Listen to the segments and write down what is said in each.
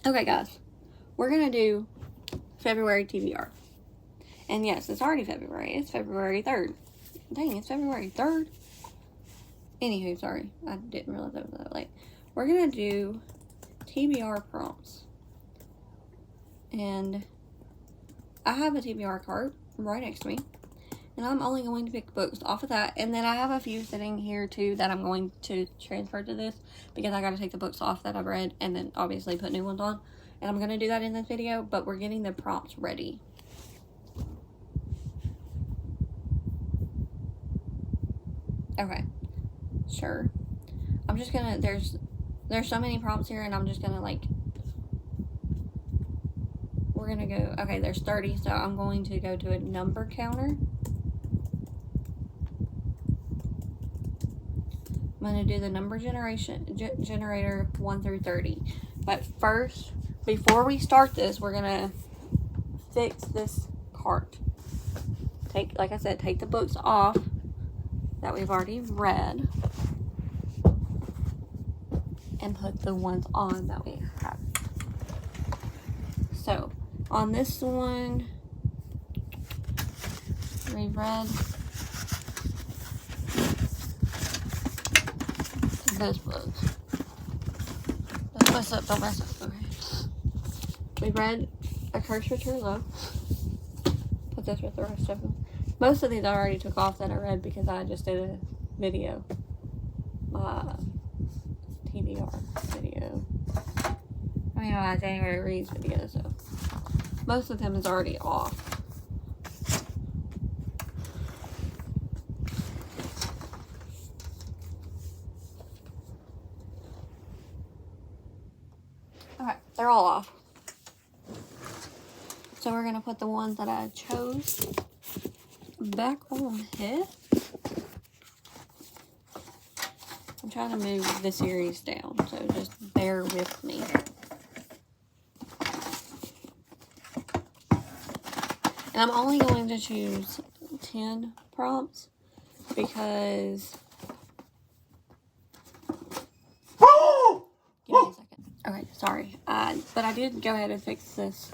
Okay, guys. We're going to do February TBR. And yes, it's already February. It's February 3rd. Dang, it's February 3rd. Anywho, sorry. I didn't realize it was that late. We're going to do TBR prompts. And I have a TBR card right next to me. And I'm only going to pick books off of that. And then I have a few sitting here too that I'm going to transfer to this. Because I got to take the books off that I've read. And then obviously put new ones on. And I'm going to do that in this video. But we're getting the prompts ready. Okay. Sure. I'm just going to... There's so many prompts here. And I'm just going to like... We're going to go... Okay, there's 30. So I'm going to go to a number counter. I'm going to do the number generator 1 through 30. But first, before we start this, we're going to fix this cart. Like I said, take the books off that we've already read. And put the ones on that we have. So, on this one, we've read this book. Don't mess up. Okay. We read A Curse for True Love. Put this with the rest of them. Most of these I already took off that I read because I just did a video. My TBR video. I mean, my January Reads video, so most of them is already off. Okay, they're all off. So we're going to put the ones that I chose back on here. I'm trying to move the series down, so just bear with me. And I'm only going to choose 10 prompts because... Give me a second. Okay, sorry. But I did go ahead and fix this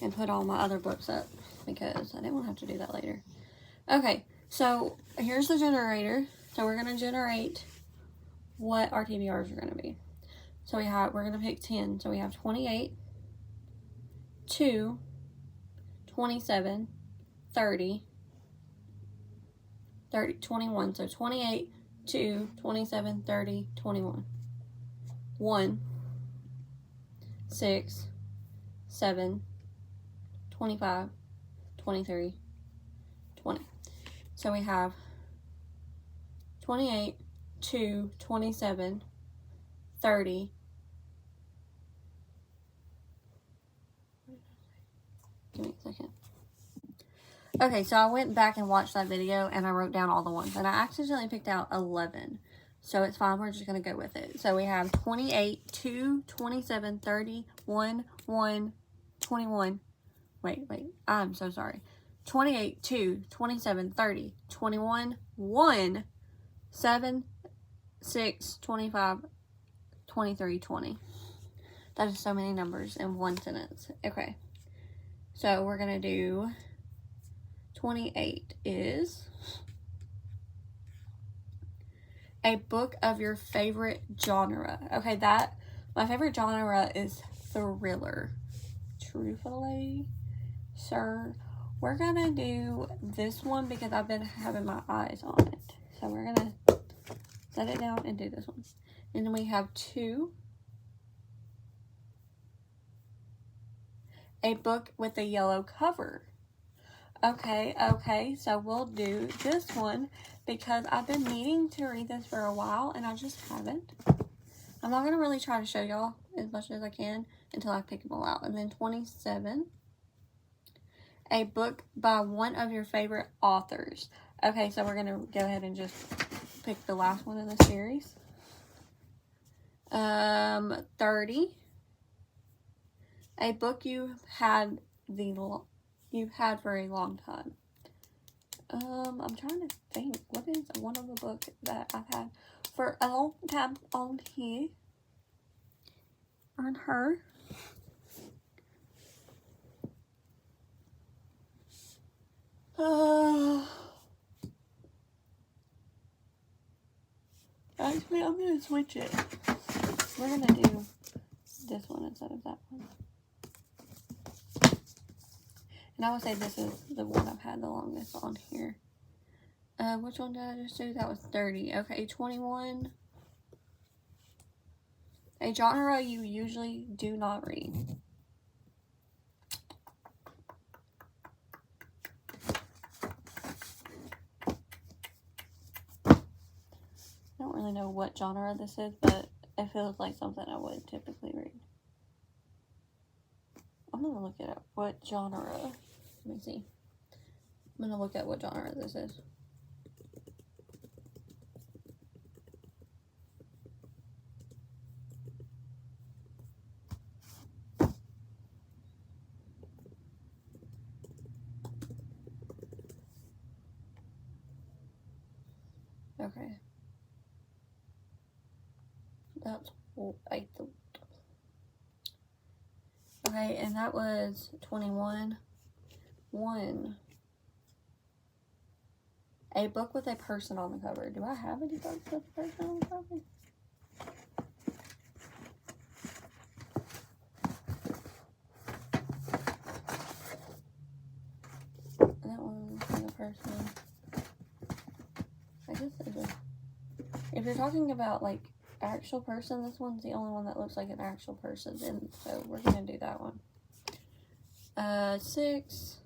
and put all my other books up because I didn't want to have to do that later. Okay, so here's the generator. So we're going to generate what our TBRs are going to be. So we're going to pick 10. So we have 28, 2, 27, 30, 21. So 28, 2, 27, 30, 21. 1, 6, 7, 25, 23, 20. So we have 28, 2, 27, 30. Give me a second. Okay, so I went back and watched that video and I wrote down all the ones. And I accidentally picked out 11. So it's fine, we're just going to go with it. So we have 28, 2, 27, 30, 1, 21. Wait, I'm so sorry. 28, 2, 27, 30, 21, 1, 7, 6, 25, 23, 20. That is so many numbers in one sentence. Okay. So we're going to do 28 is a book of your favorite genre. Okay, my favorite genre is thriller. Truthfully, sir, we're going to do this one because I've been having my eyes on it. So we're going to set it down and do this one. And then we have 2. A book with a yellow cover. Okay, so we'll do this one because I've been needing to read this for a while and I just haven't. I'm not going to really try to show y'all as much as I can until I pick them all out. And then 27. A book by one of your favorite authors. Okay, so we're going to go ahead and just pick the last one in the series. 30. A book you've had for a long time. I'm trying to think. What is one of the books that I've had for a long time on here? On her. Actually, I'm going to switch it. We're going to do this one instead of that one. And I would say this is the one I've had the longest on here. Which one did I just do? That was 30. Okay, 21. A genre you usually do not read. I don't really know what genre this is, but it feels like something I would typically read. I'm going to look it up. What genre? Let me see. I'm going to look at what genre this is. Okay. That's okay, and that was 21. 1. A book with a person on the cover. Do I have any books with a person on the cover? That one's for the person. I guess it is. If you're talking about like actual person, this one's the only one that looks like an actual person, and so we're gonna do that one. 6.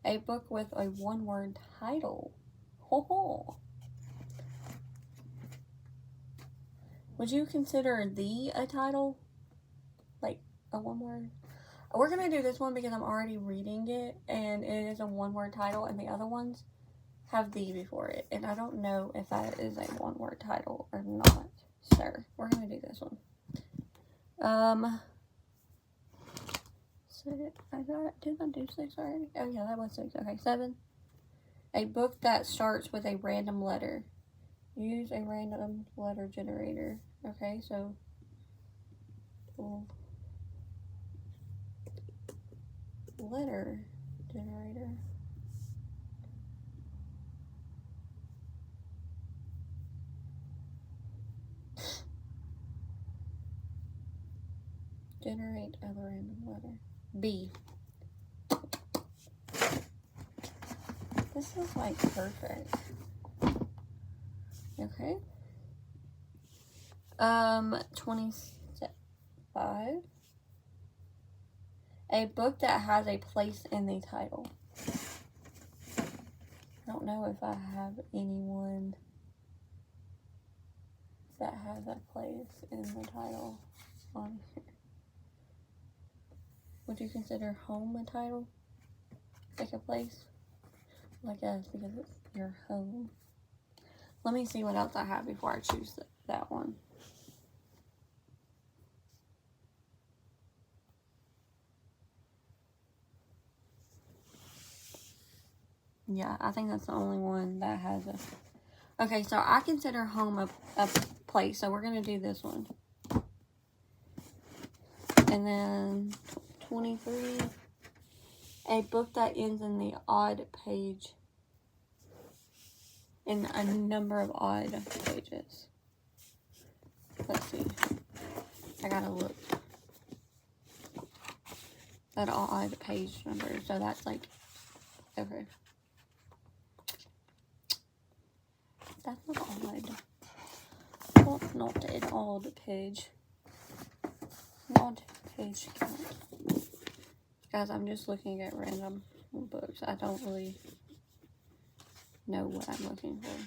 A book with a one-word title. Ho ho. Would you consider a title? Like a one-word? We're gonna do this one because I'm already reading it, and it is a one-word title, and the other ones have the before it, and I don't know if that is a one-word title or not. So we're gonna do this one. Did I do 6 already? Oh yeah, that was 6. Okay, 7. A book that starts with a random letter. Use a random letter generator. Okay, so letter generator. Generate a random letter. B. This is like perfect. Okay. 25. A book that has a place in the title. I don't know if I have anyone that has a place in the title on here. Would you consider home a title? Like a place? Like because it's your home. Let me see what else I have before I choose that one. Yeah, I think that's the only one that has a... Okay, so I consider home a place, so we're going to do this one. And then 23, a book that ends in the odd page. In a number of odd pages. Let's see. I gotta look at all odd page numbers. So that's like, okay. That's not odd. That's not an odd page. Odd page count. Guys, I'm just looking at random books. I don't really know what I'm looking for.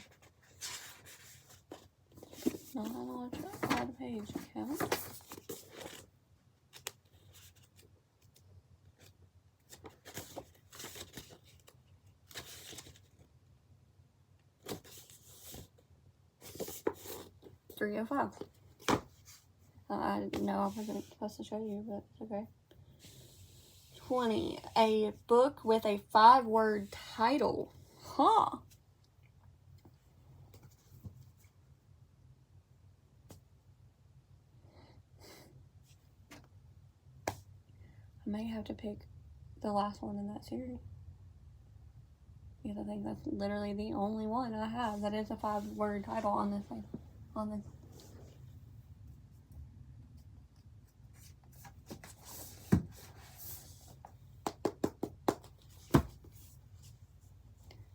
Not an odd page count. $3.05. I know I wasn't supposed to show you, but it's okay. 20. A book with a 5-word title. Huh. I may have to pick the last one in that series. because I think that's literally the only one I have that is a 5-word title on this thing. On this.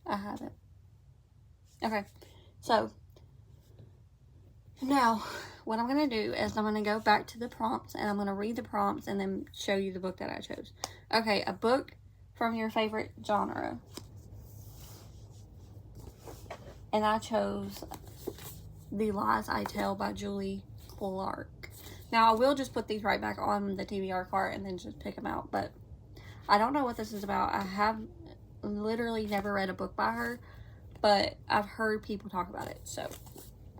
I have it. Okay, so now what I'm going to do is I'm going to go back to the prompts and I'm going to read the prompts and then show you the book that I chose. Okay, a book from your favorite genre. And I chose The Lies I Tell by Julie Clark. Now, I will just put these right back on the TBR cart and then just pick them out. But I don't know what this is about. I have literally never read a book by her. But I've heard people talk about it. So,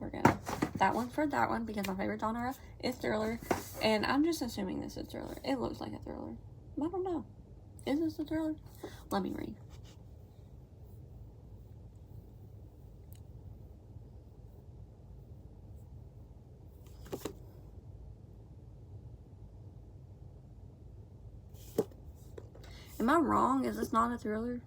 we're going to... That one for that one because my favorite genre is thriller. And I'm just assuming this is thriller. It looks like a thriller. I don't know. Is this a thriller? Let me read. Am I wrong? Is this not a thriller?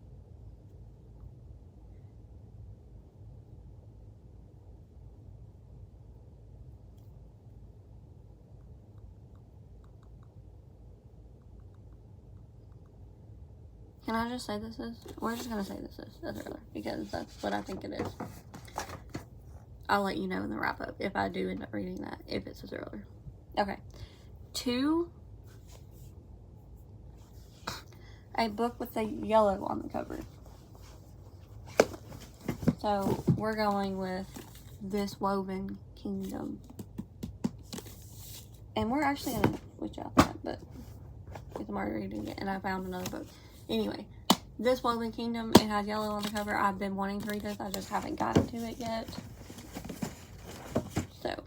Can I just say this is? We're just going to say this is a thriller because that's what I think it is. I'll let you know in the wrap up if I do end up reading that, if it's a thriller. Okay. 2. A book with a yellow on the cover. So we're going with This Woven Kingdom. And we're actually going to switch out that, but because I'm already reading it and I found another book. Anyway, This Woven Kingdom, it has yellow on the cover. I've been wanting to read this. I just haven't gotten to it yet. So,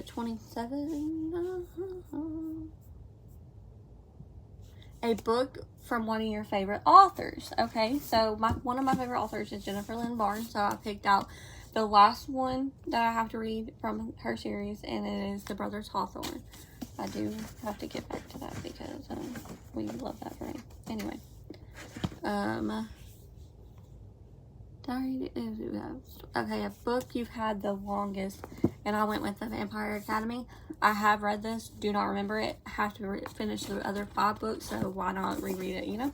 27. A book from one of your favorite authors. Okay, so one of my favorite authors is Jennifer Lynn Barnes. So I picked out the last one that I have to read from her series, and it is The Brothers Hawthorne. I do have to get back to that because we love that brand. Anyway, okay, a book you've had the longest, and I went with The Vampire Academy. I have read this, do not remember it. I have to finish the other 5 books, so why not reread it, you know?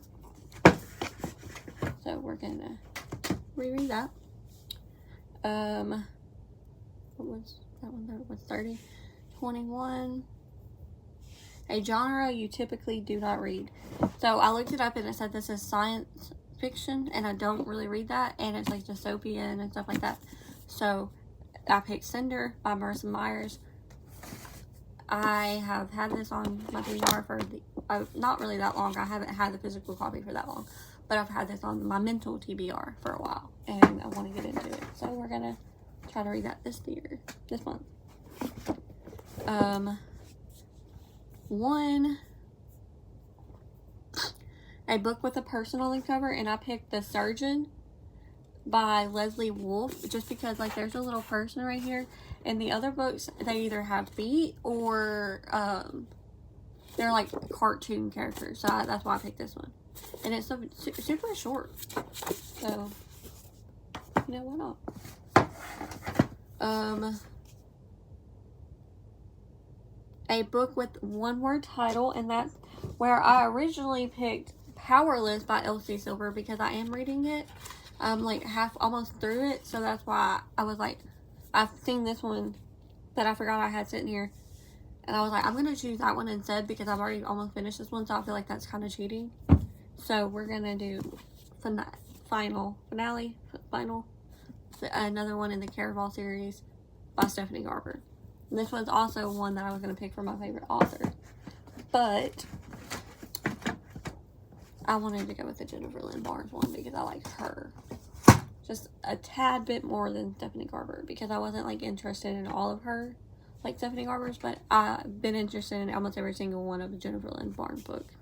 So we're gonna reread that. What was that one? That was 30. 21. A genre you typically do not read. So I looked it up and it said this is science fiction, and I don't really read that, and it's like dystopian and stuff like that. So I picked Cinder by Marissa Myers. I have had this on my TBR for not really that long. I haven't had the physical copy for that long, but I've had this on my mental TBR for a while, and I want to get into it. So we're gonna try to read that this month. A book with a person on the cover, and I picked The Surgeon by Leslie Wolfe, just because like there's a little person right here, and the other books they either have feet or they're like cartoon characters, so that's why I picked this one, and it's super short, so you know, why not. A book with one-word title, and that's where I originally picked Powerless by Elsie Silver because I am reading it. I'm like almost through it, so that's why I was like, I've seen this one that I forgot I had sitting here, and I was like, I'm gonna choose that one instead because I've already almost finished this one, so I feel like that's kind of cheating. So we're gonna do another one in the Caraval series by Stephanie Garber. And this one's also one that I was gonna pick for my favorite author, but I wanted to go with the Jennifer Lynn Barnes one because I like her just a tad bit more than Stephanie Garber, because I wasn't like interested in all of her like Stephanie Garber's, but I've been interested in almost every single one of the Jennifer Lynn Barnes books.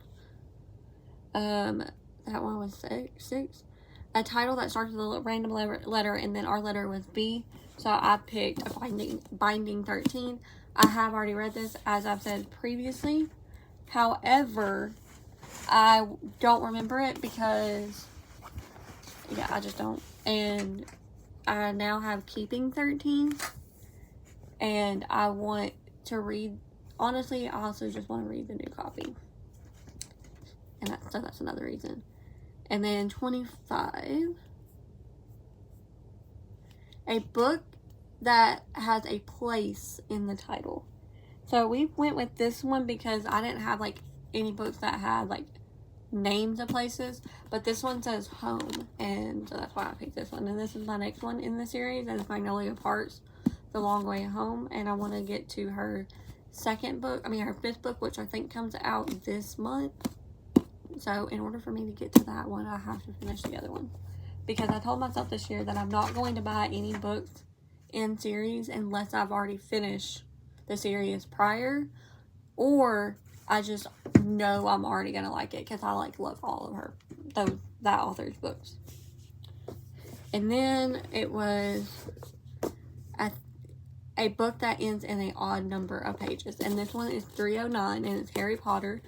That one was 6. A title that starts with a random letter, and then our letter was B, so I picked Binding 13. I have already read this, as I've said previously. However, I don't remember it because yeah, I just don't. And I now have Keeping 13. And I want to read, honestly, I also just want to read the new copy. And so that's another reason. And then 25. A book that has a place in the title. So we went with this one because I didn't have like any books that had like names of places, but this one says home, and so that's why I picked this one. And this is my next one in the series, and it's Magnolia Parks, The Long Way Home, and I want to get to her her fifth book, which I think comes out this month. So in order for me to get to that one, I have to finish the other one, because I told myself this year that I'm not going to buy any books in series unless I've already finished the series prior, or I just know I'm already gonna like it because I like love all of that author's books. And then it was a book that ends in an odd number of pages, and this one is 309, and it's Harry Potter,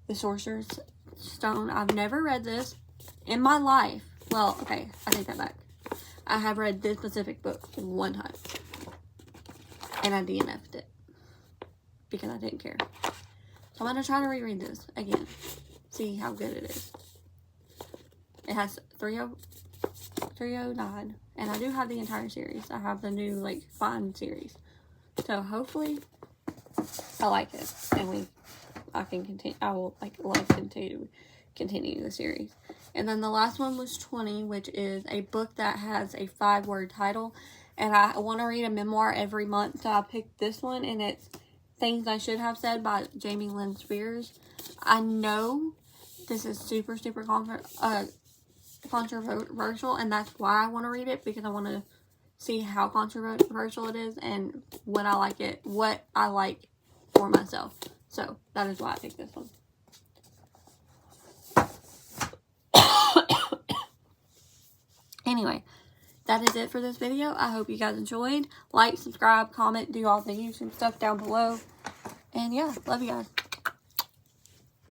The Sorcerer's Stone. I've never read this in my life. Well, okay, I take that back. I have read this specific book one time, and I DNF'd it because I didn't care. So I'm going to try to reread this again, see how good it is. It has 309, and I do have the entire series. I have the new, like, fine series. So hopefully I like it, and I will, like, love to continue the series. And then the last one was 20, which is a book that has a 5-word title. And I want to read a memoir every month, so I picked this one, and it's Things I Should Have Said by Jamie Lynn Spears. I know this is super, super controversial, and that's why I want to read it, because I want to see how controversial it is and what I like for myself. So that is why I picked this one. Anyway, that is it for this video. I hope you guys enjoyed. Like, subscribe, comment, do all the YouTube stuff down below. And yeah, love you guys.